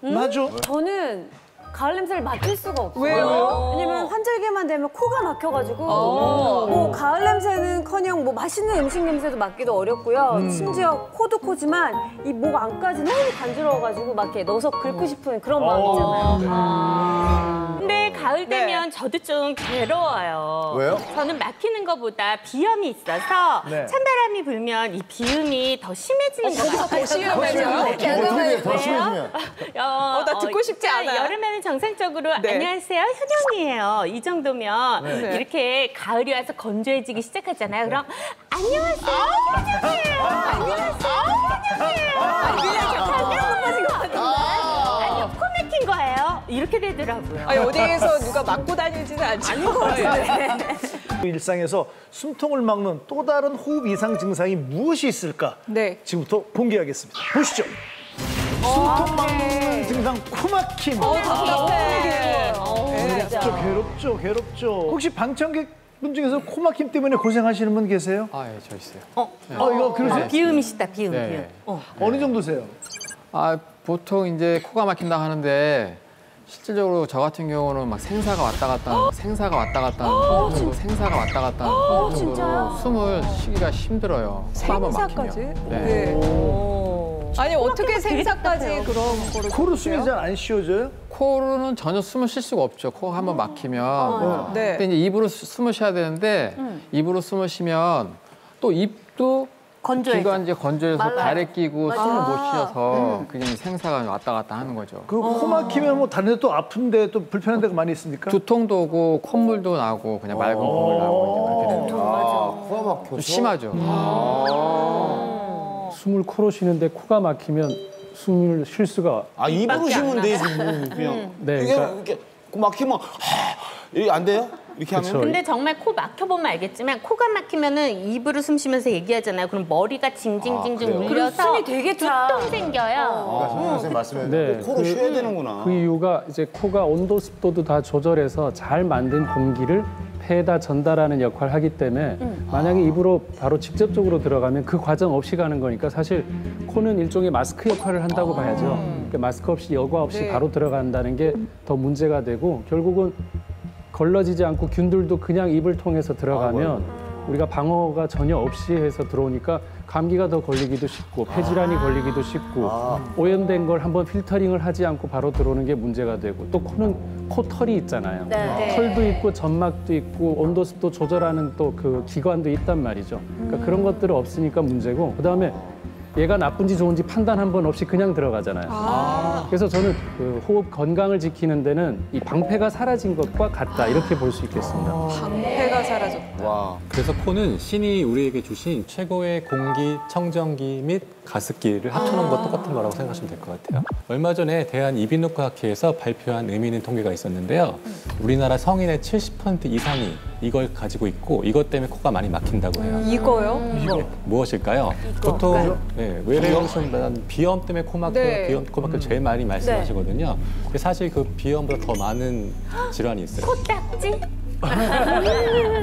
맞아. 저는 가을 냄새를 맡을 수가 없어요. 왜요? 왜냐면 환절기만 되면 코가 막혀가지고 뭐 가을 냄새는커녕 뭐 맛있는 음식 냄새도 맡기도 어렵고요. 심지어 코도 코지만 이 목 안까지 너무 간지러워가지고 막 이렇게 넣어서 긁고 싶은 그런 마음 있잖아요. 근데 가을 되면 저도 좀 괴로워요. 왜요? 저는 막히는 것보다 비염이 있어서 찬바람이 불면 이 비음이 더 심해지는 것 같아요. 더 심해져요? 더 심해지면. 나 듣고 싶지 않아요. 여름에는 정상적으로 안녕하세요, 현영이에요. 이 정도면 이렇게 가을이 와서 건조해지기 시작하잖아요. 그럼 안녕하세요, 현영이에요. 안녕하세요, 현영이에요. 잠깐 빠진 것 같은데? 아니요, 코 막힌 거예요. 이렇게 되더라고요. 아니, 어디에서 누가 맞고 다니지는 않을 거예요. 일상에서 숨통을 막는 또 다른 호흡 이상 증상이 무엇이 있을까? 네. 지금부터 공개하겠습니다. 보시죠. 숨통 막는 증상 코막힘. 답답해. 괴롭죠. 혹시 방청객 분 중에서 코막힘 때문에 고생하시는 분 계세요? 예, 저 있어요. 이거 그러세요? 비음이시다, 비음. 네. 어느 정도세요? 보통 이제 코가 막힌다 하는데 실질적으로 저 같은 경우는 막 생사가 왔다 갔다 하는 생사가 왔다 갔다 하는 생사가 왔다 갔다 하는 진짜요? 숨을 쉬기가 힘들어요. 코가 한번 생사까지? 막히면. 네. 아니, 어떻게 생사까지 그런 거를. 코로 숨이 잘 안 쉬어져요? 코로는 전혀 숨을 쉴 수가 없죠. 코가 한번 막히면. 네. 근데 이제 입으로 숨을 쉬어야 되는데 입으로 숨을 쉬면 또 입도 기관지 건조해서 발에 끼고 숨을 못 쉬어서 그게 생사가 왔다 갔다 하는 거죠. 그 코 막히면 뭐 다른 데 또 아픈데 또 불편한 데가 많이 있습니까? 두통도 오고 콧물도 나고 그냥 맑은 콧물 나고 이제 그렇게 되죠. 코가 막혀서. 좀 심하죠. 숨을 코로 쉬는데 코가 막히면 숨을 쉴 수가. 입으로 쉬면 되지, 그냥. 네, 이게 그러니까 이렇게 막히면 이게 안 돼요? 이렇게 하면? 근데 정말 코 막혀보면 알겠지만 코가 막히면은 입으로 숨 쉬면서 얘기하잖아요. 그럼 머리가 징징징징 울려서 숨이 되게 차. 두통 생겨요. 선생님 말씀해. 네, 코로 쉬어야 되는구나. 그 이유가 이제 코가 온도 습도도 다 조절해서 잘 만든 공기를 폐에다 전달하는 역할을 하기 때문에 만약에 입으로 바로 직접적으로 들어가면 그 과정 없이 가는 거니까 사실 코는 일종의 마스크 역할을 한다고 봐야죠. 그러니까 마스크 없이 여과 없이 바로 들어간다는 게 더 문제가 되고 결국은 걸러지지 않고 균들도 그냥 입을 통해서 들어가면 우리가 방어가 전혀 없이 해서 들어오니까 감기가 더 걸리기도 쉽고 폐질환이 걸리기도 쉽고 오염된 걸 한번 필터링을 하지 않고 바로 들어오는 게 문제가 되고 또 코는 코털이 있잖아요. 털도 있고 점막도 있고 온도 습도 조절하는 또 그 기관도 있단 말이죠. 그러니까 그런 것들은 없으니까 문제고 그다음에 얘가 나쁜지 좋은지 판단 한 번 없이 그냥 들어가잖아요. 그래서 저는 그 호흡 건강을 지키는 데는 이 방패가 사라진 것과 같다 이렇게 볼 수 있겠습니다. 방패가 사라졌다. 와. 그래서 코는 신이 우리에게 주신 최고의 공기, 청정기 및 가습기를 합쳐놓은 것 똑같은 거라고 생각하시면 될 것 같아요. 얼마 전에 대한이비인후과학회에서 발표한 의미 있는 통계가 있었는데요. 우리나라 성인의 70% 이상이 이걸 가지고 있고 이것 때문에 코가 많이 막힌다고 해요. 이거요? 이게 무엇일까요? 보통 외래어순 비염 때문에 코 막혀, 비염 코 막혀 제일 많이 말씀하시거든요. 근데 사실 그 비염보다 더 많은 질환이 있어요. 코딱지?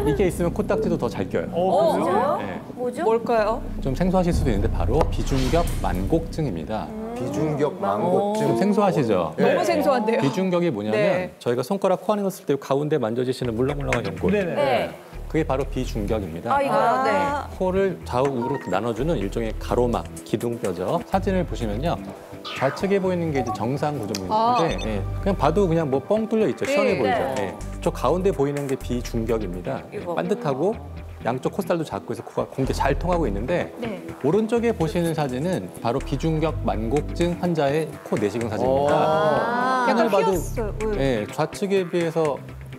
이게 있으면 코딱지도 더 잘 껴요. 진짜요? 네. 뭐죠? 뭘까요? 좀 생소하실 수도 있는데 바로 비중격 만곡증입니다. 비중격 만곡증. 좀 생소하시죠? 너무 생소한데요. 비중격이 뭐냐면 저희가 손가락 코 안에 넣었을 때 가운데 만져지시는 물렁물렁한 연골. 네. 그게 바로 비중격입니다. 이거요? 네. 코를 좌우로 나눠주는 일종의 가로막, 기둥뼈죠. 사진을 보시면요. 좌측에 보이는 게 이제 정상 구조물인데 그냥 봐도 그냥 뭐 뻥 뚫려 있죠. 시원해 보이죠. 저 가운데 보이는 게 비중격입니다. 반듯하고 양쪽 콧살도 작고 해서 코가 공기 잘 통하고 있는데 오른쪽에 보시는 사진은 바로 비중격 만곡증 환자의 코 내시경 사진입니다. 약간 봐도 휘었어요. 좌측에 비해서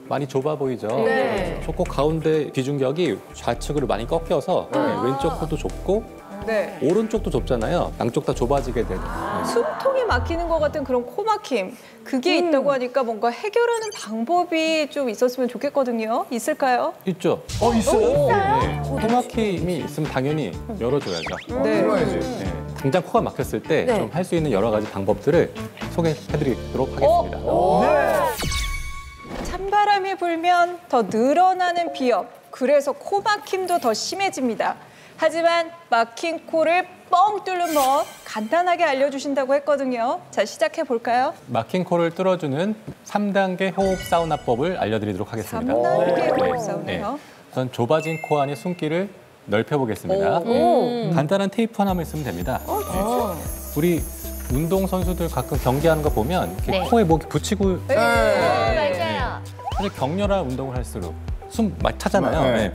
많이 좁아 보이죠. 저 코 가운데 비중격이 좌측으로 많이 꺾여서 왼쪽 코도 좁고 오른쪽도 좁잖아요. 양쪽 다 좁아지게 되는. 숨통이 막히는 것 같은 그런 코 막힘. 그게 있다고 하니까 뭔가 해결하는 방법이 좀 있었으면 좋겠거든요. 있을까요? 있죠. 있어요? 코 막힘이 있으면 당연히 열어줘야죠. 열어야지. 당장 코가 막혔을 때 좀 할 수 있는 여러 가지 방법들을 소개해드리도록 하겠습니다. 찬바람이 불면 더 늘어나는 비염. 그래서 코 막힘도 더 심해집니다. 하지만 막힌 코를 뻥 뚫는 법 간단하게 알려주신다고 했거든요. 자, 시작해 볼까요? 막힌 코를 뚫어주는 3단계 호흡 사우나법을 알려드리도록 하겠습니다. 3단계 네. 호흡 사우나요? 우선 좁아진 코 안의 숨기를 넓혀보겠습니다. 간단한 테이프 하나만 있으면 됩니다. 우리 운동선수들 가끔 경기하는 거 보면 이렇게 코에 뭐 붙이고 맞아요. 사실 격렬한 운동을 할수록 숨 많이 차잖아요. 네. 네.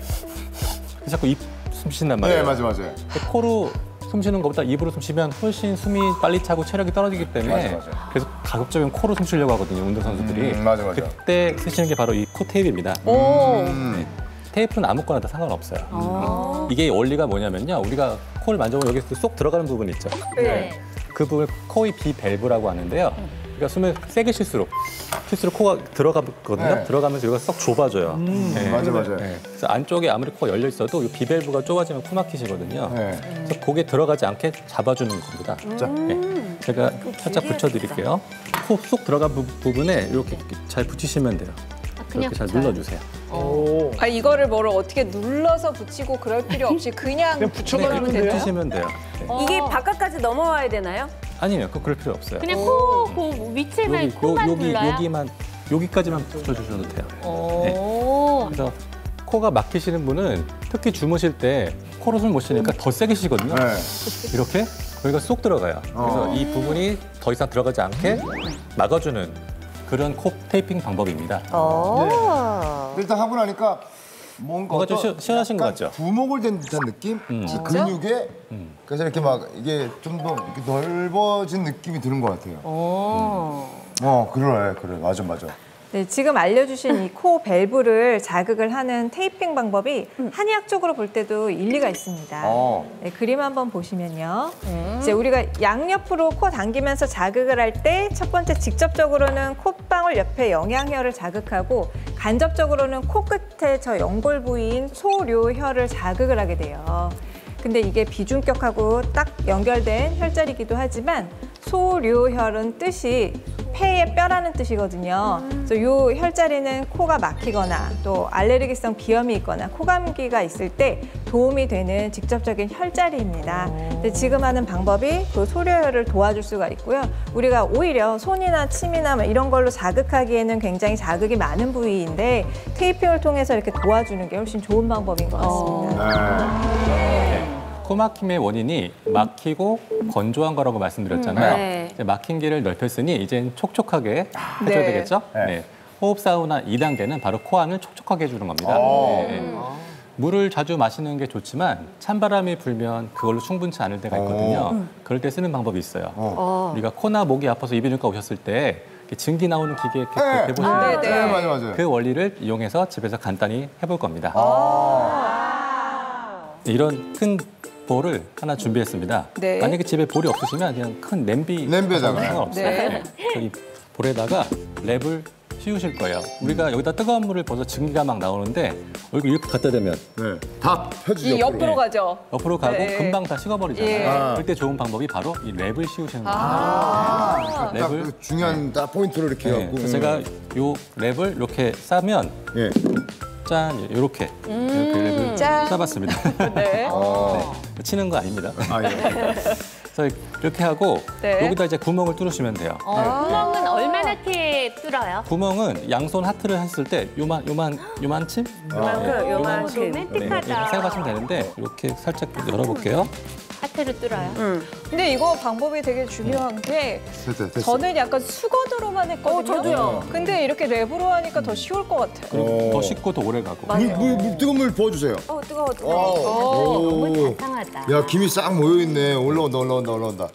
그래서 자꾸 입 숨 쉰단 말이에요. 네, 맞아요. 코로 숨 쉬는 것보다 입으로 숨 쉬면 훨씬 숨이 빨리 차고 체력이 떨어지기 때문에 맞아. 그래서 가급적이면 코로 숨 쉬려고 하거든요, 운동선수들이. 맞아. 그때 쓰시는 게 바로 이 코 테이프입니다. 네. 테이프는 아무거나 다 상관없어요. 이게 원리가 뭐냐면요. 우리가 코를 만져보면 여기 쏙 들어가는 부분 있죠. 네. 그 부분을 코의 비밸브라고 하는데요. 그러니까 숨을 세게 쉴수록 코가 들어가거든요. 네. 들어가면서 여기가 쏙 좁아져요. 네. 맞아요. 네. 그래서 안쪽에 아무리 코가 열려 있어도 이 비밸브가 좁아지면 코 막히시거든요. 네. 그래서 고개 들어가지 않게 잡아주는 겁니다. 네. 제가 살짝 붙여드릴게요. 코 쏙 들어간 부분에 이렇게 잘 붙이시면 돼요. 그냥 이렇게 잘 붙여요? 눌러주세요. 아, 이거를 뭐를 어떻게 눌러서 붙이고 그럴 필요 없이 그냥 붙여만 하면 이렇게 돼요? 붙이시면 돼요. 네. 이게 바깥까지 넘어와야 되나요? 아니요, 그럴 필요 없어요. 그냥 코 위치만 코만 눌러요? 여기까지만 붙여주셔도 돼요. 오. 그래서 코가 막히시는 분은 특히 주무실 때 코로 숨 못 쉬니까 더 세게 쉬거든요. 네. 이렇게 여기가 쏙 들어가요. 그래서 이 부분이 더 이상 들어가지 않게 막아주는 그런 코 테이핑 방법입니다. 일단 하고 나니까 뭔가 좀 시원하신 것 같죠? 부목을 된 듯한 느낌? 이 근육에 그래서 이렇게 막 이게 좀 더 넓어진 느낌이 드는 것 같아요. 그래. 맞아. 네, 지금 알려주신 이 코 밸브를 자극을 하는 테이핑 방법이 한의학적으로 볼 때도 일리가 있습니다. 네, 그림 한번 보시면요. 이제 우리가 양옆으로 코 당기면서 자극을 할 때 첫 번째 직접적으로는 콧방울 옆에 영양혈을 자극하고 간접적으로는 코끝의 저 연골 부위인 소료혈을 자극을 하게 돼요. 근데 이게 비중격하고 딱 연결된 혈자리이기도 하지만 소료혈은 뜻이 폐의 뼈라는 뜻이거든요. 그래서 이 혈자리는 코가 막히거나 또 알레르기성 비염이 있거나 코감기가 있을 때 도움이 되는 직접적인 혈자리입니다. 근데 지금 하는 방법이 그 소료혈을 도와줄 수가 있고요. 우리가 오히려 손이나 침이나 이런 걸로 자극하기에는 굉장히 자극이 많은 부위인데 테이핑을 통해서 이렇게 도와주는 게 훨씬 좋은 방법인 것 같습니다. 코 막힘의 원인이 막히고 건조한 거라고 말씀드렸잖아요. 네. 이제 막힌 길을 넓혔으니 이젠 촉촉하게 해줘야 네. 되겠죠? 네. 호흡 사우나 2단계는 바로 코 안을 촉촉하게 해주는 겁니다. 네. 물을 자주 마시는 게 좋지만 찬바람이 불면 그걸로 충분치 않을 때가 있거든요. 그럴 때 쓰는 방법이 있어요. 우리가 코나 목이 아파서 이비인후과 오셨을 때 이렇게 증기 나오는 기계 이렇게 해보시면 네. 맞아요. 그 원리를 이용해서 집에서 간단히 해볼 겁니다. 이런 큰 볼을 하나 준비했습니다. 네. 만약에 집에 볼이 없으시면 그냥 큰 냄비에다가 상관없어요. 네. 네. 이 볼에다가 랩을 씌우실 거예요. 우리가 여기다 뜨거운 물을 부어서 증기가 막 나오는데 여기 이렇게 갖다 대면 다 펴주죠. 이 옆으로 가죠. 옆으로 가고 네. 금방 다 식어버리잖아요. 예. 그럴 때 좋은 방법이 바로 이 랩을 씌우시는 거예요. 딱 그 중요한 딱 포인트로 이렇게 네. 해갖고. 그래서 제가 요 랩을 이렇게 싸면 예. 짠 이렇게 랩을 짠. 싸봤습니다. 네. 치는 거 아닙니다. 예. 그래서 이렇게 하고 네. 여기다 이제 구멍을 뚫으시면 돼요. 구멍은 얼마나 게 뚫어요? 구멍은 양손 하트를 했을 때 요만침? 요만큼. 로맨틱하다. 생각하시면 되는데 이렇게 살짝 열어볼게요. 하트를 뚫어요. 근데 이거 방법이 되게 중요한 게 됐어. 저는 약간 수건으로만 했거든요. 저도요. 근데 이렇게 랩으로 하니까 더 쉬울 것 같아요. 그리고 더 쉽고 더 오래 가고. 뜨거운 물 부어주세요. 뜨거워. 너무 자상하다. 야, 김이 싹 모여있네. 올라온다.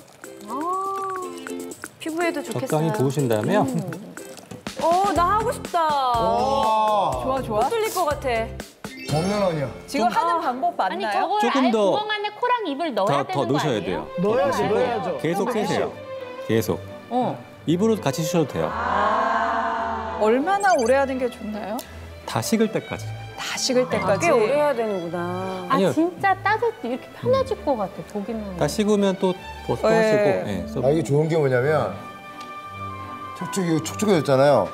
피부에도 좋겠어요. 적당히 부으신 다음에요. 나 하고 싶다. 좋아. 뚫릴 것 같아. 장난 아니야. 지금 하는 방법 아니 맞나요? 저걸 조금 아예 더- 구멍 안에 코랑 입을 넣어야 더 되는 거 넣으셔야 아니에요? 돼요. 넣어야죠. 계속 세세요. 계속. 입으로 같이 쉬셔도 돼요. 얼마나 오래 하는 게 좋나요? 다 식을 때까지. 다 식을 때까지. 꽤 오래 해야 되는구나. 아니요. 진짜 따뜻 이렇게 편해질 것 같아. 보기만. 다 식으면 또 하시고. 네. 예, 그래서 이게 좋은 게 뭐냐면 촉촉해졌잖아요.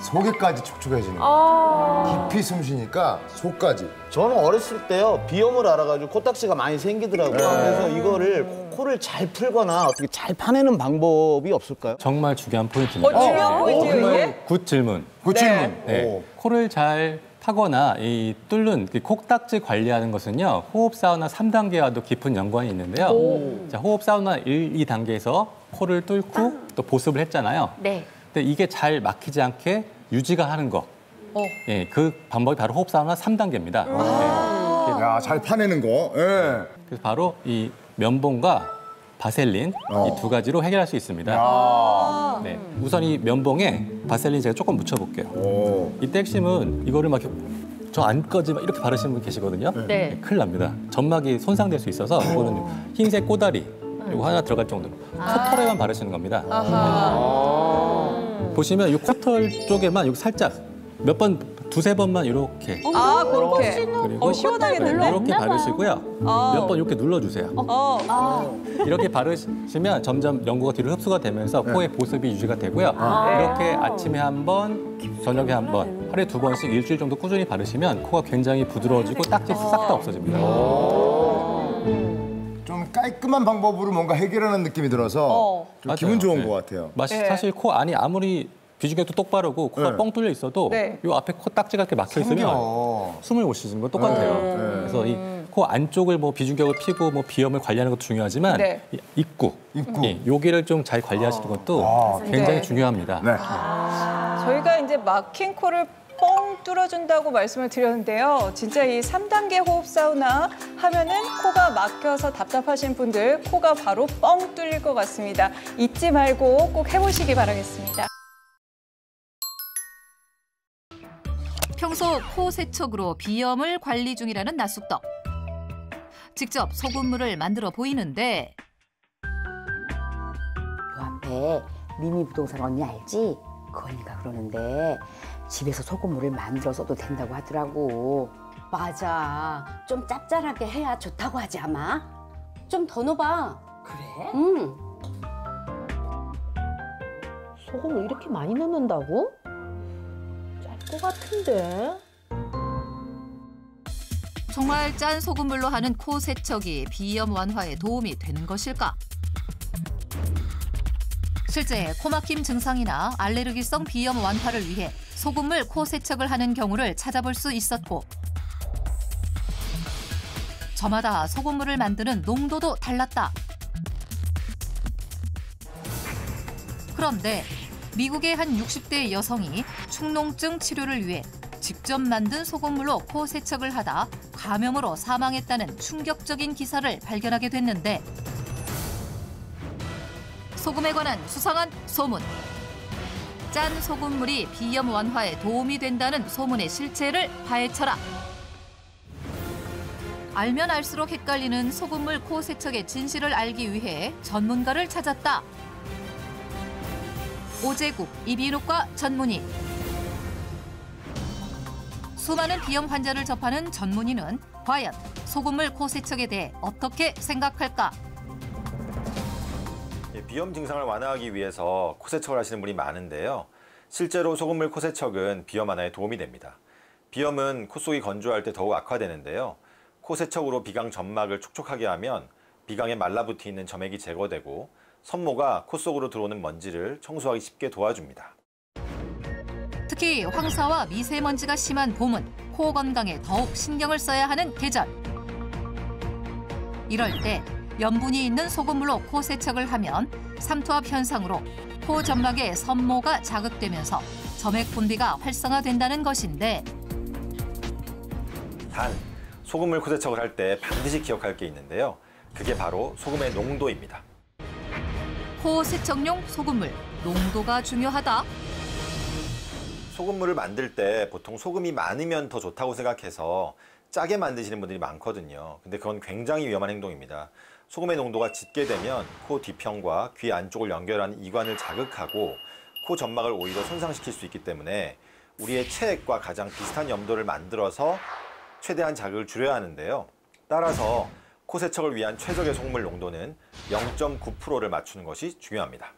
속에까지 촉촉해지는 거예요. 깊이 숨 쉬니까 속까지. 저는 어렸을 때요 비염을 알아가지고 코딱지가 많이 생기더라고요. 그래서 이거를 코를 잘 풀거나 어떻게 잘 파내는 방법이 없을까요? 정말 중요한 포인트입니다. 중요한 포인트예요, 이게? 정말 굿 질문. 그 질문. 네. 코를 잘 파거나 이 뚫는 콕딱지 관리하는 것은요 호흡 사우나 3단계와도 깊은 연관이 있는데요. 자, 호흡 사우나 1, 2단계에서 코를 뚫고 또 보습을 했잖아요. 네. 근데 이게 잘 막히지 않게 유지가 하는 거. 예, 그 방법이 바로 호흡 사우나 3단계입니다. 야, 잘 파내는 거. 예. 그래서 바로 이 면봉과 바셀린 이 두 가지로 해결할 수 있습니다. 네, 우선 이 면봉에 바셀린 제가 조금 묻혀볼게요. 이때 핵심은 이거를 막 저 안까지 막 이렇게 바르시는 분 계시거든요. 네. 큰일 납니다. 점막이 손상될 수 있어서 이거는 흰색 꼬다리 이거 하나 들어갈 정도로 코털에만 바르시는 겁니다. 보시면 이 코털 쪽에만 여기 살짝 몇 번, 두세 번만 이렇게 그렇게. 그리고 시원하겠는데? 이렇게 바르시고요. 몇 번 이렇게 눌러주세요. 이렇게 바르시면 점점 연고가 뒤로 흡수가 되면서 코의 보습이 유지가 되고요. 이렇게 아침에 한 번, 저녁에 한 번, 하루에 2번씩 일주일 정도 꾸준히 바르시면 코가 굉장히 부드러워지고 딱지 싹 다 없어집니다. 좀 깔끔한 방법으로 뭔가 해결하는 느낌이 들어서 좀 맞아요. 기분 좋은 네. 것 같아요. 사실 코 안이 아무리 비중격도 똑바르고 코가 네. 뻥 뚫려 있어도 이 앞에 코 딱지가 이렇게 막혀 있으면 숨을 못 쉬는 건 똑같아요. 그래서 이 코 안쪽을 뭐 비중격을 피고 뭐 비염을 관리하는 것도 중요하지만 이 입구, 여기를 좀 잘 관리하시는 것도 굉장히 중요합니다. 네. 저희가 이제 막힌 코를 뻥 뚫어준다고 말씀을 드렸는데요. 진짜 이 3단계 호흡 사우나 하면은 코가 막혀서 답답하신 분들 코가 바로 뻥 뚫릴 것 같습니다. 잊지 말고 꼭 해보시기 바라겠습니다. 평소 코 세척으로 비염을 관리 중이라는 나숙덕. 직접 소금물을 만들어 보이는데 요 앞에 미미 부동산 언니 알지? 그 언니가 그러는데 집에서 소금물을 만들어 써도 된다고 하더라고. 맞아. 좀 짭짤하게 해야 좋다고 하지 아마? 좀 더 넣어봐. 그래? 응. 소금을 이렇게 많이 넣는다고? 짤 것 같은데. 정말 짠 소금물로 하는 코 세척이 비염 완화에 도움이 되는 것일까? 실제 코막힘 증상이나 알레르기성 비염 완화를 위해 소금물 코 세척을 하는 경우를 찾아볼 수 있었고 저마다 소금물을 만드는 농도도 달랐다. 그런데 미국의 한 60대 여성이 축농증 치료를 위해 직접 만든 소금물로 코 세척을 하다 감염으로 사망했다는 충격적인 기사를 발견하게 됐는데 소금에 관한 수상한 소문. 짠 소금물이 비염 완화에 도움이 된다는 소문의 실체를 파헤쳐라. 알면 알수록 헷갈리는 소금물 코 세척의 진실을 알기 위해 전문가를 찾았다. 오제국 이비인후과 전문의. 수많은 비염 환자를 접하는 전문의는 과연 소금물 코 세척에 대해 어떻게 생각할까? 비염 증상을 완화하기 위해서 코 세척을 하시는 분이 많은데요. 실제로 소금물 코 세척은 비염 완화에 도움이 됩니다. 비염은 코 속이 건조할 때 더욱 악화되는데요. 코 세척으로 비강 점막을 촉촉하게 하면 비강에 말라붙어 있는 점액이 제거되고 손모가 코 속으로 들어오는 먼지를 청소하기 쉽게 도와줍니다. 특히 황사와 미세먼지가 심한 봄은 코 건강에 더욱 신경을 써야 하는 계절. 이럴 때 염분이 있는 소금물로 코 세척을 하면 삼투압 현상으로 코 점막의 섬모가 자극되면서 점액 분비가 활성화된다는 것인데 단, 소금물 코 세척을 할 때 반드시 기억할 게 있는데요. 그게 바로 소금의 농도입니다. 코 세척용 소금물, 농도가 중요하다. 소금물을 만들 때 보통 소금이 많으면 더 좋다고 생각해서 짜게 만드시는 분들이 많거든요. 근데 그건 굉장히 위험한 행동입니다. 소금의 농도가 짙게 되면 코 뒤편과 귀 안쪽을 연결하는 이관을 자극하고 코 점막을 오히려 손상시킬 수 있기 때문에 우리의 체액과 가장 비슷한 염도를 만들어서 최대한 자극을 줄여야 하는데요. 따라서 코 세척을 위한 최적의 소금물 농도는 0.9%를 맞추는 것이 중요합니다.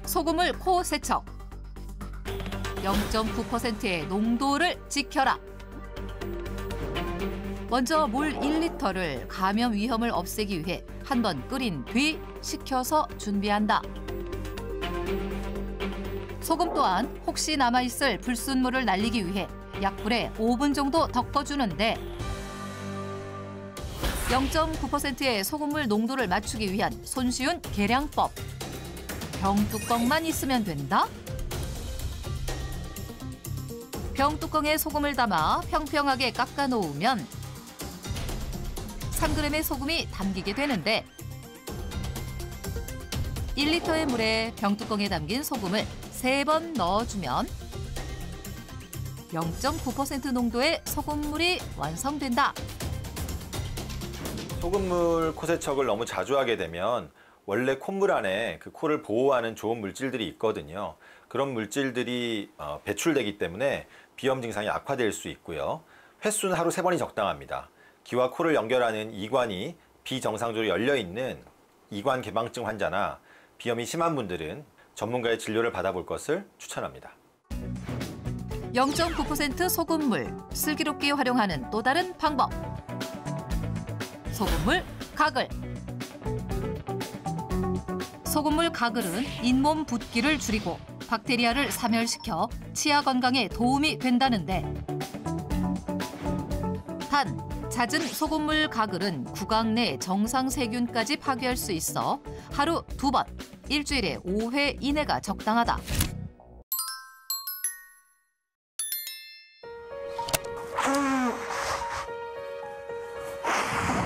소금물 코 세척. 0.9%의 농도를 지켜라. 먼저 물 1리터를 감염 위험을 없애기 위해 한 번 끓인 뒤 식혀서 준비한다. 소금 또한 혹시 남아있을 불순물을 날리기 위해 약불에 5분 정도 덮어주는데 0.9%의 소금물 농도를 맞추기 위한 손쉬운 계량법. 병뚜껑만 있으면 된다? 병뚜껑에 소금을 담아 평평하게 깎아 놓으면 3g의 소금이 담기게 되는데 1리터의 물에 병뚜껑에 담긴 소금을 3번 넣어주면 0.9% 농도의 소금물이 완성된다. 소금물 코 세척을 너무 자주 하게 되면 원래 콧물 안에 그 코를 보호하는 좋은 물질들이 있거든요. 그런 물질들이 배출되기 때문에 비염 증상이 악화될 수 있고요. 횟수는 하루 3번이 적당합니다. 귀와 코를 연결하는 이관이 비정상적으로 열려있는 이관 개방증 환자나 비염이 심한 분들은 전문가의 진료를 받아볼 것을 추천합니다. 0.9% 소금물, 슬기롭게 활용하는 또 다른 방법. 소금물 가글. 소금물 가글은 잇몸 붓기를 줄이고 박테리아를 사멸시켜 치아 건강에 도움이 된다는데 단, 잦은 소금물 가글은 구강 내 정상 세균까지 파괴할 수 있어 하루 2번, 일주일에 5회 이내가 적당하다.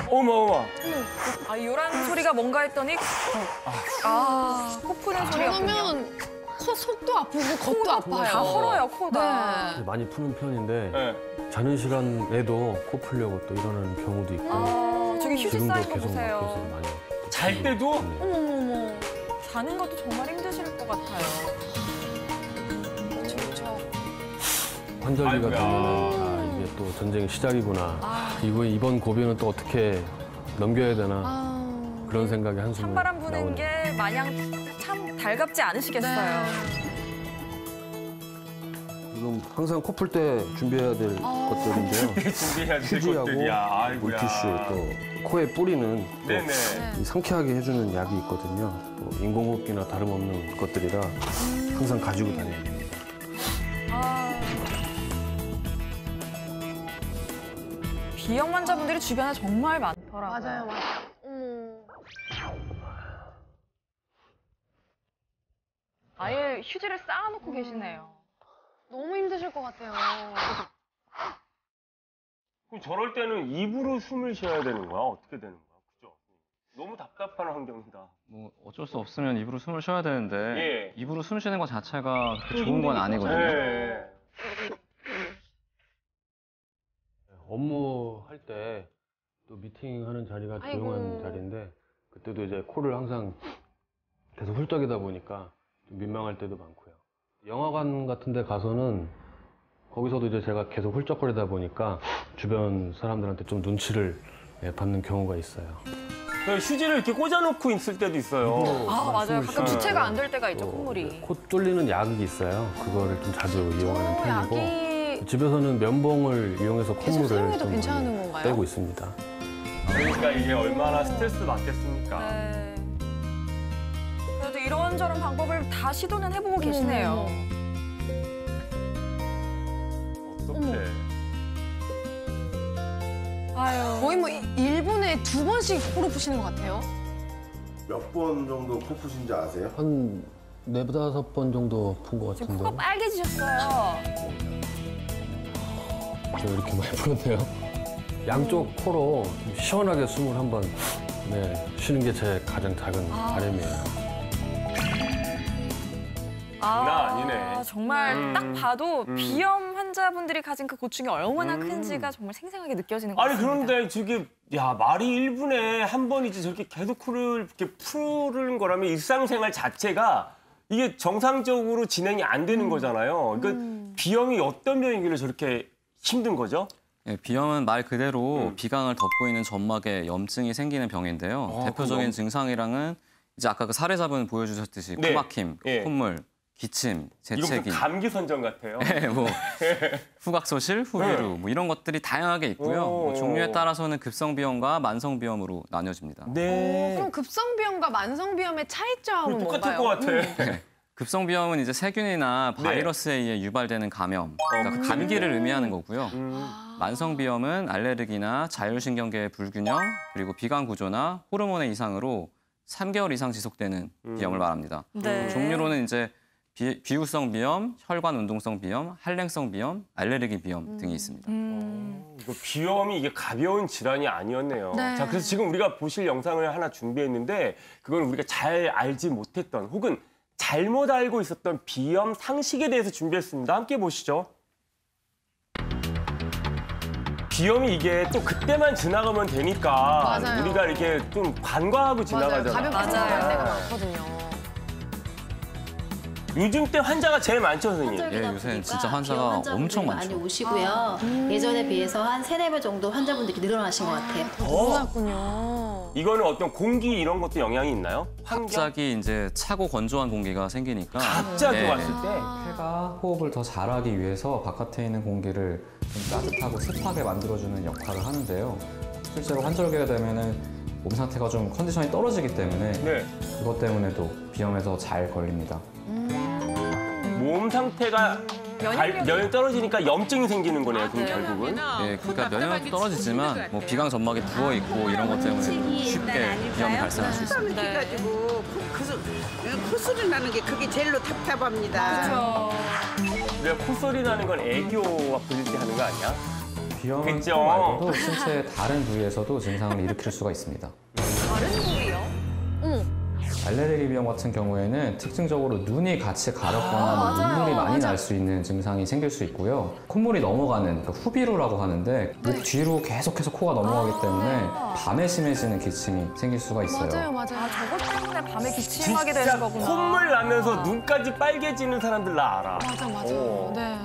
어머. 아, 요란 소리가 뭔가 했더니 코 푸는 소리가 그러면 코 속도 아프고 겉도 아파요. 다 헐어요, 코가. 네. 많이 푸는 편인데 자는 시간에도 코 풀려고 또 일어나는 경우도 있고 저기 휴지 지금도 쌓인 거 계속 보세요. 막혀서 많이 잘 때도? 어머머머. 자는 것도 정말 힘드실 것 같아요. 그렇죠. 환절기가 되면은 이게 또 전쟁의 시작이구나. 이번 고비는 또 어떻게 넘겨야 되나 그런 생각이 한숨을 찬바람 부는 나오네요. 게 마냥 참 달갑지 않으시겠어요. 지금 항상 코 풀 때 준비해야 될 것들인데요. 준비해야 될 휴지하고 것들이야. 아이고야. 물티슈 또 코에 뿌리는 또 네네. 이 상쾌하게 해주는 약이 있거든요. 또 인공호흡기나 다름없는 것들이라 항상 가지고 다녀야 됩니다. 비염 환자분들이 주변에 정말 많더라고요. 맞아요. 아예 휴지를 쌓아놓고 계시네요. 너무 힘드실 것 같아요. 그럼 저럴 때는 입으로 숨을 쉬어야 되는 거야? 어떻게 되는 거야? 그죠? 너무 답답한 환경이다. 뭐 어쩔 수 없으면 입으로 숨을 쉬어야 되는데 예. 입으로 숨 쉬는 것 자체가 그렇게 좋은 건 아니거든요. 예. 업무할 때 또 미팅하는 자리가 조용한 자리인데 그때도 이제 코를 항상 계속 훌쩍이다 보니까 좀 민망할 때도 많고요. 영화관 같은 데 가서는 거기서도 이제 제가 계속 훌쩍거리다 보니까 주변 사람들한테 좀 눈치를 받는 경우가 있어요. 휴지를 이렇게 꽂아놓고 있을 때도 있어요. 맞아요. 가끔 주체가 안 될 때가 있죠, 콧물이. 코 뚫리는 약이 있어요. 그거를 좀 자주 이용하는 편이고 집에서는 면봉을 이용해서 콧물을 사용해도 좀 괜찮은 많이 건가요? 빼고 있습니다. 그러니까 이게 얼마나 스트레스 받겠습니까? 네. 그래도 이런저런 방법을 다 시도는 해보고 계시네요. 어떡해. 거의 뭐 1분에 2번씩 코로 푸시는 것 같아요. 몇 번 정도 코 푸신지 아세요? 한 4-5번 정도 푼 것 지금 같은데. 코가 빨개지셨어요. 저 이렇게 많이 풀었네요. 양쪽 코로 좀 시원하게 숨을 한번 쉬는 게 제 가장 작은 바람이에요. 아니네. 정말 딱 봐도 비염 환자분들이 가진 그 고충이 얼마나 큰지가 정말 생생하게 느껴지는 것 아니 같습니다. 그런데 저게 말이 1분에 한 번이지 저렇게 계속 코를 이렇게 푸는 거라면 일상생활 자체가 이게 정상적으로 진행이 안 되는 거잖아요. 그러니까 비염이 어떤 병이길래 저렇게 힘든 거죠? 예, 비염은 말 그대로 비강을 덮고 있는 점막에 염증이 생기는 병인데요. 대표적인 증상이랑은 이제 아까 그 사례자분 보여주셨듯이 네. 코막힘, 예. 콧물, 기침, 이거 재채기. 무슨 감기 선정 같아요. 네, 뭐 후각소실, 후비루 뭐 이런 것들이 다양하게 있고요. 뭐 종류에 따라서는 급성비염과 만성비염으로 나뉘어집니다. 네. 그럼 급성비염과 만성비염의 차이점은 똑같을 뭔가요? 것 같아. 네. 급성비염은 이제 세균이나 바이러스에 의해 유발되는 감염, 그러니까 감기를 의미하는 거고요. 만성비염은 알레르기나 자율신경계의 불균형, 그리고 비강 구조나 호르몬의 이상으로 3개월 이상 지속되는 비염을 말합니다. 네. 종류로는 이제 비후성 비염, 혈관 운동성 비염, 한랭성 비염, 알레르기 비염 등이 있습니다. 이거 비염이 이게 가벼운 질환이 아니었네요. 네. 자, 그래서 지금 우리가 보실 영상을 하나 준비했는데 그건 우리가 잘 알지 못했던 혹은 잘못 알고 있었던 비염 상식에 대해서 준비했습니다. 함께 보시죠. 비염이 이게 또 그때만 지나가면 되니까 맞아요. 우리가 이렇게 좀 관과하고 지나가잖아요. 가볍게 생각할 때가 많거든요. 요즘 때 환자가 제일 많죠, 선생님? 예, 요새는 진짜 환자가 엄청 많죠. 많이 오시고요. 예전에 비해서 한 3-4배 정도 환자분들이 늘어나신 것 같아요. 늘어났군요. 이거는 어떤 공기 이런 것도 영향이 있나요? 갑자기 이제 차고 건조한 공기가 생기니까 갑자기 왔을 때? 폐가 호흡을 더 잘하기 위해서 바깥에 있는 공기를 좀 따뜻하고 습하게 만들어주는 역할을 하는데요. 실제로 환절기가 되면은 몸 상태가 좀 컨디션이 떨어지기 때문에 그것 때문에도 비염에 더 잘 걸립니다. 몸 상태가 면역이 떨어지니까 염증이 생기는 거네요, 그럼 결국은. 예, 그러니까 면역력도 떨어지지만 뭐 비강 점막이 부어 있고 이런 것 때문에 쉽게 비염이 발생할 수 있습니다. 이렇게 해가지고 콧소리 나는 게 그게 제일로 답답합니다. 우리가 콧소리 나는 건 애교와 부릴 때 하는 거 아니야? 비염은 그죠? 코 말고도 신체의 다른 부위에서도 증상을 일으킬 수가 있습니다. 다른 부위요? 알레르기 비염 같은 경우에는 특징적으로 눈이 같이 가렵거나 뭐 눈물이 많이 날 수 있는 증상이 생길 수 있고요. 콧물이 넘어가는 후비루라고 하는데 목 뒤로 계속해서 코가 넘어가기 때문에 밤에 심해지는 기침이 생길 수가 있어요. 맞아요. 저것 때문에 밤에 기침하게 되는 거구나. 콧물 나면서 눈까지 빨개지는 사람들 나 알아. 맞아. 오. 네.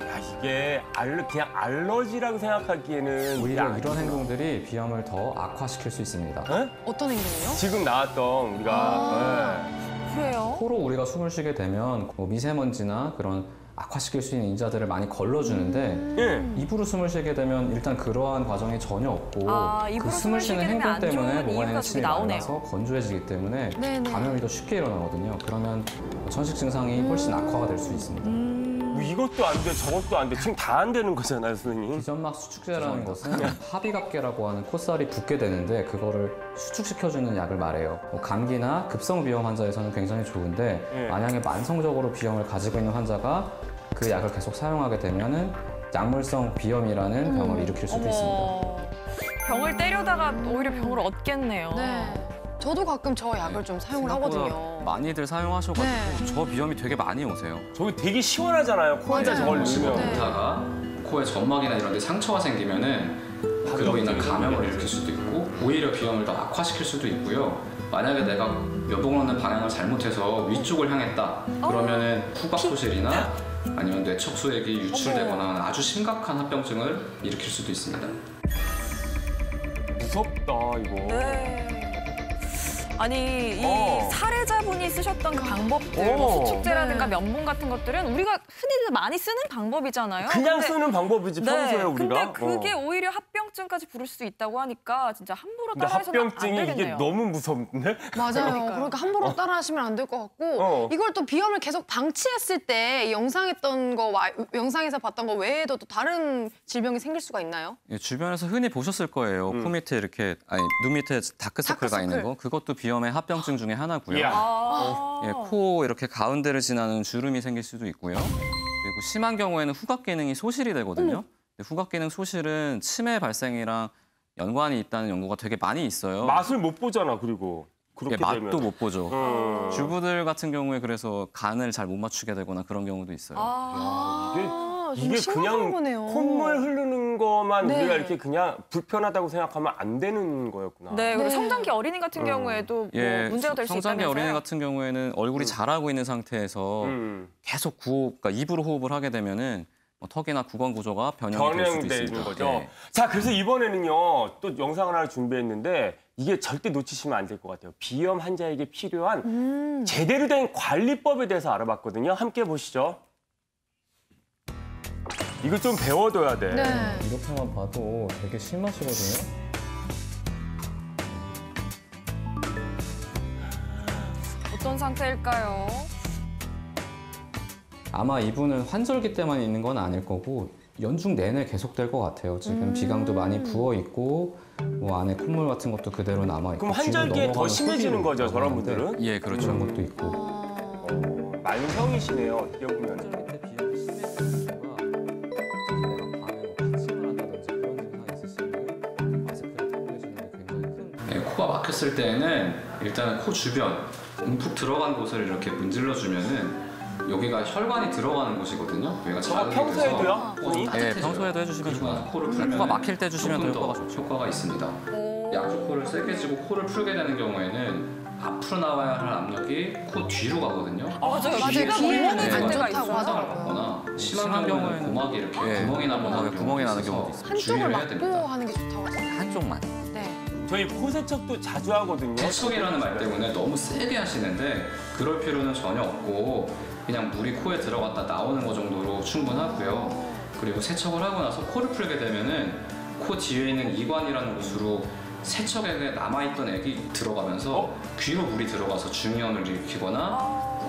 야, 이게 그냥 알러지라고 생각하기에는 오히려 이런 행동들이 비염을 더 악화시킬 수 있습니다. 어떤 행동이요? 지금 나왔던 우리가 그래요? 코로 우리가 숨을 쉬게 되면 뭐 미세먼지나 그런 악화시킬 수 있는 인자들을 많이 걸러주는데 입으로 숨을 쉬게 되면 일단 그러한 과정이 전혀 없고 입으로 그 숨을 쉬는 쉬게 되면 행동 안 때문에 좋은 목안에 이유가 침이 나오네요. 많아서 건조해지기 때문에 네네. 감염이 더 쉽게 일어나거든요. 그러면 전식 증상이 훨씬 악화가 될 수 있습니다. 뭐 이것도 안 돼, 저것도 안 돼. 지금 다 안 되는 거잖아요, 선생님. 비점막 수축제라는 것은 합의각계라고 하는 콧살이 붓게 되는데 그거를 수축시켜주는 약을 말해요. 뭐 감기나 급성비염 환자에서는 굉장히 좋은데 만약에 만성적으로 비염을 가지고 있는 환자가 그 약을 계속 사용하게 되면은 약물성 비염이라는 병을 일으킬 수도 있습니다. 병을 때려다가 오히려 병을 얻겠네요. 네. 저도 가끔 저 약을 좀 사용을 하거든요. 많이들 사용하셔가지고 저 비염이 되게 많이 오세요. 저기 되게 시원하잖아요. 코 환자 저걸 넣으면. 붓다가 코에 점막이나 이런 데 상처가 생기면은 그로 인한 감염을 일으킬 수도 있고 오히려 비염을 더 악화시킬 수도 있고요. 만약에 내가 면봉 넣는 방향을 잘못해서 위쪽을 향했다. 그러면은 후각소실이나 아니면 뇌척수액이 유출되거나 하는 아주 심각한 합병증을 일으킬 수도 있습니다. 무섭다, 이거. 네. 아니 이 사례자분이 쓰셨던 그 방법들, 뭐 수축제라든가 면봉 같은 것들은 우리가 흔히들 많이 쓰는 방법이잖아요. 그냥 쓰는 방법이지, 평소에 우리가. 근데 그게 오히려 합병증까지 부를 수 있다고 하니까 진짜 함부로 근데 따라해서는 안 합병증이 이게 되겠네요. 너무 무섭네? 맞아요. 그러니까 함부로 따라하시면 안 될 것 같고 이걸 또 비염을 계속 방치했을 때 영상에서 봤던 거 외에도 또 다른 질병이 생길 수가 있나요? 예, 주변에서 흔히 보셨을 거예요. 코 밑에 이렇게 눈 밑에 다크서클 가 있는 거. 그것도 비염의 합병증 중에 하나고요. 예, 코 이렇게 가운데를 지나는 주름이 생길 수도 있고요. 그리고 심한 경우에는 후각 기능이 소실이 되거든요. 후각 기능 소실은 치매 발생이랑 연관이 있다는 연구가 되게 많이 있어요. 맛을 못 보잖아, 그리고. 그렇게 맛도 되면. 못 보죠. 주부들 같은 경우에 그래서 간을 잘 못 맞추게 되거나 그런 경우도 있어요. 이게 그냥 콧물 흐르는 것만 네. 우리가 이렇게 그냥 불편하다고 생각하면 안 되는 거였구나. 네, 그리고 성장기 어린이 같은 경우에도 뭐 문제가 될 수 있다면서요? 성장기 어린이 같은 경우에는 얼굴이 자라고 있는 상태에서 계속 그러니까 입으로 호흡을 하게 되면은 뭐 턱이나 구강 구조가 변형이 될 수도 있습니다. 변형되는 거죠. 네. 자, 그래서 이번에는요. 또 영상을 하나 준비했는데 이게 절대 놓치시면 안 될 것 같아요. 비염 환자에게 필요한 제대로 된 관리법에 대해서 알아봤거든요. 함께 보시죠. 이거 좀 배워둬야 돼. 이렇게만 봐도 되게 심하시거든요. 어떤 상태일까요? 아마 이분은 환절기 때만 있는 건 아닐 거고 연중 내내 계속될 것 같아요. 지금 비강도 많이 부어 있고 뭐 안에 콧물 같은 것도 그대로 남아 있고. 그럼 환절기에 더 심해지는 거죠, 저런 분들은? 예, 그렇죠. 그런 것도 있고. 만성이시네요, 어떻게 보면. 네, 코가 막혔을 때는 일단 코 주변 움푹 들어간 곳을 이렇게 문질러주면은 여기가 혈관이 들어가는 곳이거든요. 여기가 자극이 평소에도요? 네, 평소에도 해주시면 좋아요. 코를 풀면 코가 막힐 때 주시면 더 효과가 좋죠. 효과가 있습니다. 양쪽 코를 세게 쥐고 코를 풀게 되는 경우에는 앞으로 나와야 할 압력이 코 뒤로 가거든요. 맞아요. 귀에는 안 네, 좋다고 화상을 받거나 심한 경우에는 고막이 이렇게 구멍이 나는 경우도 있어요. 한쪽을 주의를 해야 막고 됩니다. 하는 게 좋다고 하잖아요. 한쪽만. 저희 코 세척도 자주 하거든요. 세척이라는 말 때문에 너무 세게 하시는데 그럴 필요는 전혀 없고 그냥 물이 코에 들어갔다 나오는 것 정도로 충분하고요. 그리고 세척을 하고 나서 코를 풀게 되면은 코 뒤에 있는 이관이라는 곳으로 세척액에 남아있던 액이 들어가면서 귀로 물이 들어가서 중이염을 일으키거나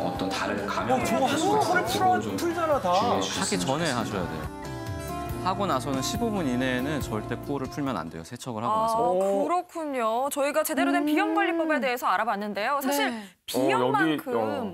어떤 다른 감염을 일으킬 수가 있어요. 그건 좀 풀잖아, 다. 주의해 주셨으면 하기 전에 하셔야 돼요. 하고 나서는 15분 이내에는 절대 코를 풀면 안 돼요. 세척을 하고 나서. 그렇군요. 저희가 제대로 된 비염 관리법에 대해서 알아봤는데요. 사실 비염만큼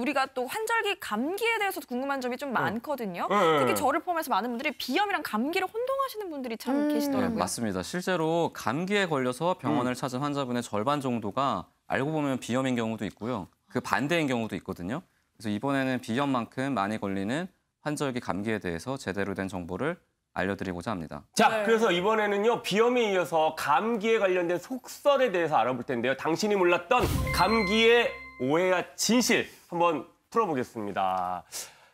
우리가 또 환절기 감기에 대해서도 궁금한 점이 좀 많거든요. 특히 저를 포함해서 많은 분들이 비염이랑 감기를 혼동하시는 분들이 참 계시더라고요. 네, 맞습니다. 실제로 감기에 걸려서 병원을 찾은 환자분의 절반 정도가 알고 보면 비염인 경우도 있고요. 그 반대인 경우도 있거든요. 그래서 이번에는 비염만큼 많이 걸리는 환절기 감기에 대해서 제대로 된 정보를 알려드리고자 합니다. 자, 그래서 이번에는요, 비염에 이어서 감기에 관련된 속설에 대해서 알아볼 텐데요. 당신이 몰랐던 감기의 오해와 진실 한번 풀어보겠습니다.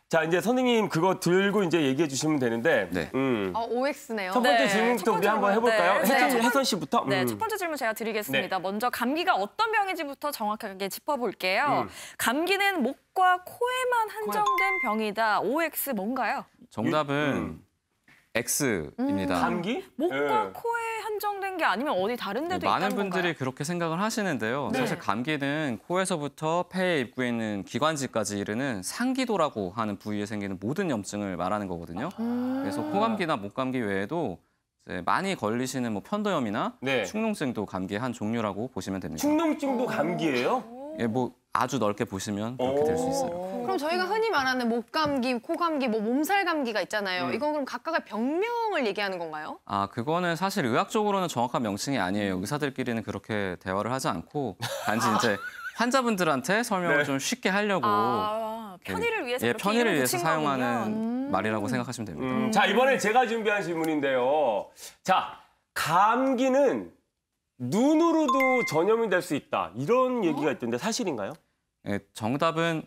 자, 이제 선생님 그거 들고 이제 얘기해 주시면 되는데. OX네요. 첫 번째 질문부터 우리 한번 해볼까요? 혜선 씨부터. 네, 첫 번째 질문 제가 드리겠습니다. 먼저 감기가 어떤 병인지부터 정확하게 짚어볼게요. 감기는 목과 코에만 한정된 병이다. OX 뭔가요? 정답은 X입니다. 감기? 목과 코에 한정된 게 아니면 어디 다른 데도 있다는 많은 건가요? 분들이 그렇게 생각을 하시는데요. 사실 감기는 코에서부터 폐에 입구에 있는 기관지까지 이르는 상기도라고 하는 부위에 생기는 모든 염증을 말하는 거거든요. 그래서 코감기나 목감기 외에도 이제 많이 걸리시는 뭐 편도염이나 축농증도 감기의 한 종류라고 보시면 됩니다. 축농증도 감기예요? 예, 뭐 아주 넓게 보시면 그렇게 될 수 있어요. 그럼 저희가 흔히 말하는 목감기, 코감기, 뭐 몸살 감기가 있잖아요. 이건 그럼 각각의 병명을 얘기하는 건가요? 아, 그거는 사실 의학적으로는 정확한 명칭이 아니에요. 의사들끼리는 그렇게 대화를 하지 않고 단지 이제 환자분들한테 설명을 좀 쉽게 하려고 편의를 위해서 이렇게 편의를 이름을 위해서 붙인 사용하는 말이라고 생각하시면 됩니다. 자, 이번엔 제가 준비한 질문인데요. 자, 감기는 눈으로도 전염이 될 수 있다. 이런 얘기가 있던데 사실인가요? 네, 정답은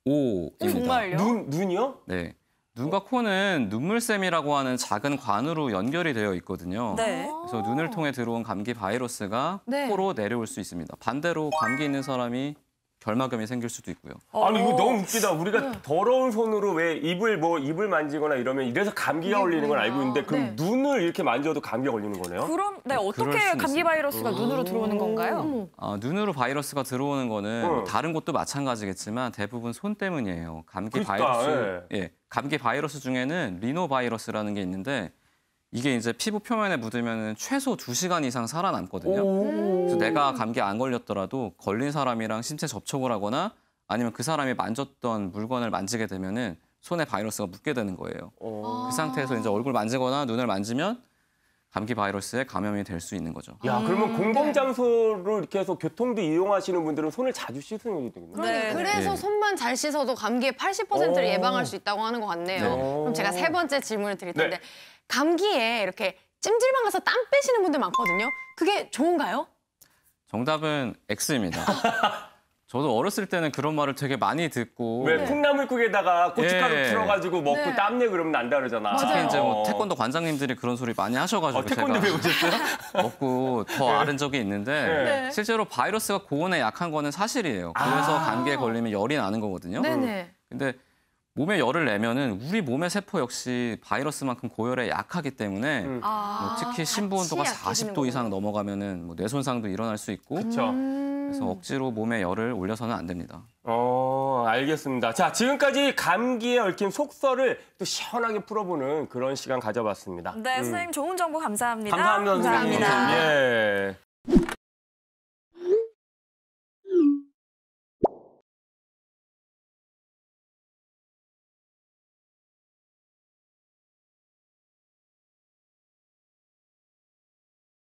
O입니다. 정말요? 눈이요? 네. 눈과 코는 눈물샘이라고 하는 작은 관으로 연결이 되어 있거든요. 그래서 눈을 통해 들어온 감기 바이러스가 코로 내려올 수 있습니다. 반대로 감기 있는 사람이 결막염이 생길 수도 있고요. 아니 이거 너무 웃기다. 우리가 더러운 손으로 왜 입을 만지거나 이러면 이래서 감기가 걸리는 건 알고 있는데 그럼 눈을 이렇게 만져도 감기가 걸리는 거네요? 그럼 어떻게 감기 바이러스가 눈으로 들어오는 건가요? 눈으로 바이러스가 들어오는 거는 다른 곳도 마찬가지겠지만 대부분 손 때문이에요. 감기 바이러스 중에는 리노바이러스라는 게 있는데 이게 이제 피부 표면에 묻으면 최소 2시간 이상 살아남거든요. 그래서 내가 감기 안 걸렸더라도 걸린 사람이랑 신체 접촉을 하거나 아니면 그 사람이 만졌던 물건을 만지게 되면은 손에 바이러스가 묻게 되는 거예요. 그 상태에서 이제 얼굴 만지거나 눈을 만지면 감기 바이러스에 감염이 될 수 있는 거죠. 야, 그러면 공공 장소를 이렇게 해서 교통도 이용하시는 분들은 손을 자주 씻으면 되겠네요. 그래서 손만 잘 씻어도 감기의 80%를 예방할 수 있다고 하는 것 같네요. 그럼 제가 세 번째 질문을 드릴 텐데 감기에 이렇게 찜질방 가서 땀 빼시는 분들 많거든요. 그게 좋은가요? 정답은 X입니다. 저도 어렸을 때는 그런 말을 되게 많이 듣고 왜 콩나물국에다가 고춧가루 예. 풀어가지고 먹고 네. 땀내 그러면 난다 그러잖아. 특히 이제 뭐 태권도 관장님들이 그런 소리 많이 하셔가지고 태권도 제가 배우셨어요? 먹고 더 네. 앓은 적이 있는데 네. 실제로 바이러스가 고온에 약한 거는 사실이에요. 그래서 감기에 걸리면 열이 나는 거거든요. 네네. 근데 몸에 열을 내면은 우리 몸의 세포 역시 바이러스만큼 고열에 약하기 때문에 뭐 특히 신부 온도가 40도 이상 넘어가면은 뭐 뇌손상도 일어날 수 있고 그래서 억지로 몸에 열을 올려서는 안 됩니다. 알겠습니다. 자, 지금까지 감기에 얽힌 속설을 또 시원하게 풀어보는 그런 시간 가져봤습니다. 네, 선생님 좋은 정보 감사합니다. 감사합니다, 선생님. 감사합니다. 예.